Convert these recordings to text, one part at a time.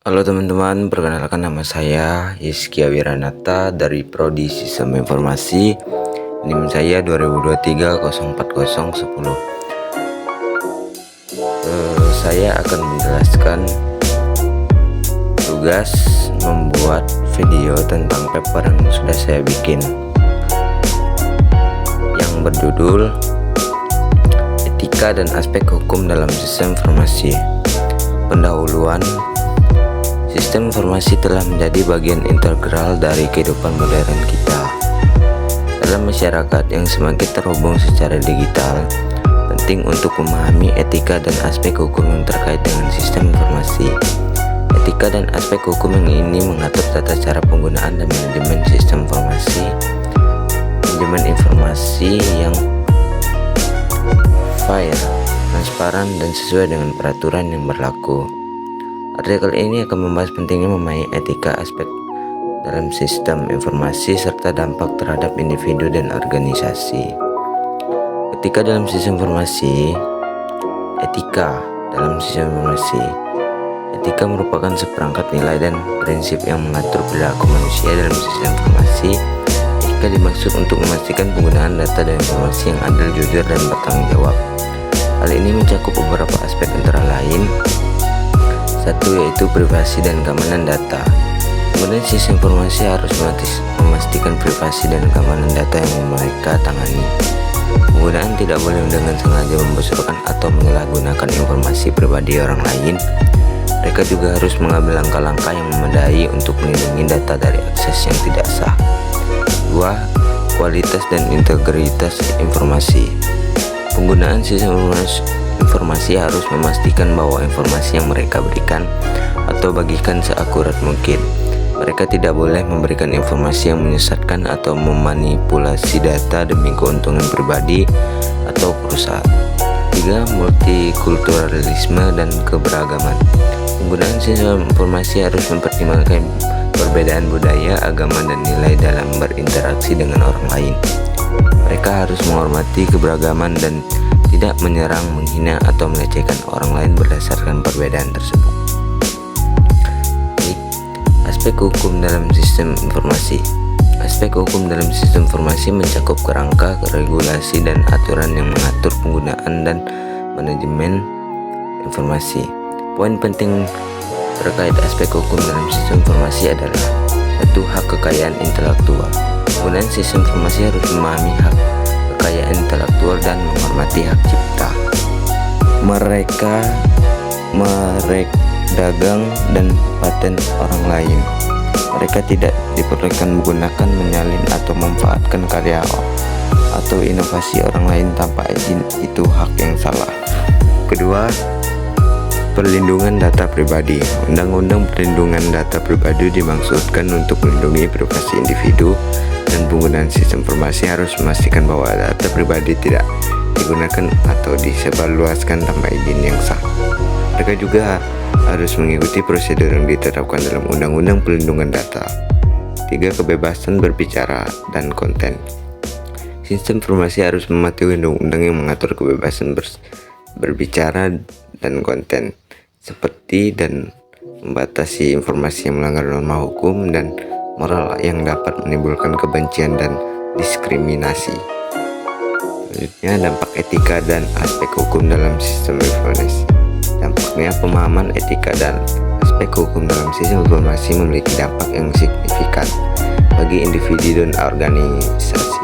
Halo teman-teman, perkenalkan nama saya Yiskia Wiranata dari Prodi Sistem Informasi. NIM saya 2023040110. Saya akan menjelaskan tugas membuat video tentang paper yang sudah saya bikin, yang berjudul Etika dan Aspek Hukum dalam Sistem Informasi. Pendahuluan. Sistem informasi telah menjadi bagian integral dari kehidupan modern kita. Dalam masyarakat yang semakin terhubung secara digital, penting untuk memahami etika dan aspek hukum yang terkait dengan sistem informasi. Etika dan aspek hukum yang ini mengatur tata cara penggunaan dan manajemen sistem informasi. Manajemen informasi yang fair, transparan, dan sesuai dengan peraturan yang berlaku. Artikel ini akan membahas pentingnya memahami etika aspek dalam sistem informasi serta dampak terhadap individu dan organisasi. Etika dalam sistem informasi. Etika dalam sistem informasi. Etika merupakan seperangkat nilai dan prinsip yang mengatur perilaku manusia dalam sistem informasi. Etika dimaksud untuk memastikan penggunaan data dan informasi yang adil, jujur, dan bertanggung jawab. Hal ini mencakup beberapa aspek antara lain. Satu, yaitu privasi dan keamanan data. Kemudian sistem informasi harus memastikan privasi dan keamanan data yang mereka tangani. Penggunaan tidak boleh dengan sengaja membocorkan atau menyalahgunakan informasi pribadi orang lain. Mereka juga harus mengambil langkah-langkah yang memadai untuk melindungi data dari akses yang tidak sah. Dua, kualitas dan integritas informasi. Penggunaan sistem informasi harus memastikan bahwa informasi yang mereka berikan atau bagikan seakurat mungkin. Mereka tidak boleh memberikan informasi yang menyesatkan atau memanipulasi data demi keuntungan pribadi atau perusahaan. 3. Multikulturalisme dan keberagaman. Penggunaan sistem informasi harus mempertimbangkan perbedaan budaya, agama, dan nilai dalam berinteraksi dengan orang lain. Mereka harus menghormati keberagaman dan tidak menyerang, menghina, atau melecehkan orang lain berdasarkan perbedaan tersebut. Aspek hukum dalam sistem informasi. Aspek hukum dalam sistem informasi mencakup kerangka, regulasi, dan aturan yang mengatur penggunaan dan manajemen informasi. Poin penting terkait aspek hukum dalam sistem informasi adalah: 1. Hak kekayaan intelektual. Penggunaan sistem informasi harus memahami hak kekayaan intelektual dan menghormati hak cipta. Mereka dagang dan paten orang lain. Mereka tidak diperbolehkan menggunakan, menyalin, atau memanfaatkan karya atau inovasi orang lain tanpa izin. Itu hak yang salah. Kedua, perlindungan data pribadi. Undang-undang perlindungan data pribadi dimaksudkan untuk melindungi privasi individu, dan penggunaan sistem informasi harus memastikan bahwa data pribadi tidak digunakan atau disebarluaskan tanpa izin yang sah. Mereka juga harus mengikuti prosedur yang ditetapkan dalam Undang-Undang Perlindungan Data. 3. Kebebasan berbicara dan konten. Sistem informasi harus mematuhi undang-undang yang mengatur kebebasan berbicara dan konten, seperti dan membatasi informasi yang melanggar norma hukum dan moral yang dapat menimbulkan kebencian dan diskriminasi. Selanjutnya, dampak etika dan aspek hukum dalam sistem informasi. Dampaknya, pemahaman etika dan aspek hukum dalam sistem informasi memiliki dampak yang signifikan bagi individu dan organisasi.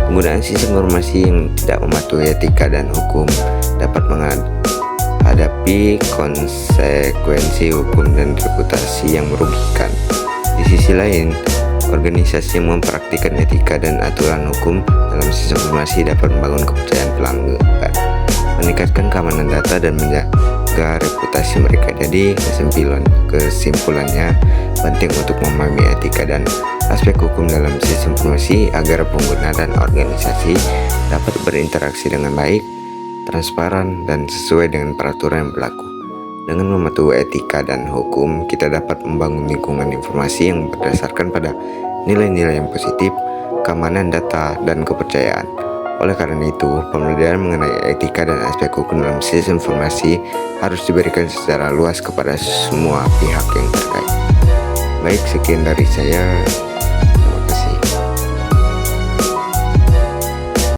Penggunaan sistem informasi yang tidak mematuhi etika dan hukum dapat menghadapi konsekuensi hukum dan reputasi yang merugikan. Di sisi lain, organisasi yang mempraktikkan etika dan aturan hukum dalam sistem informasi dapat membangun kepercayaan pelanggan, meningkatkan keamanan data, dan menjaga reputasi mereka. Jadi, kesimpulannya, penting untuk memahami etika dan aspek hukum dalam sistem informasi agar pengguna dan organisasi dapat berinteraksi dengan baik, transparan, dan sesuai dengan peraturan yang berlaku. Dengan mematuhi etika dan hukum, kita dapat membangun lingkungan informasi yang berdasarkan pada nilai-nilai yang positif, keamanan data, dan kepercayaan. Oleh karena itu, pembelajaran mengenai etika dan aspek hukum dalam sistem informasi harus diberikan secara luas kepada semua pihak yang terkait. Baik, sekian dari saya.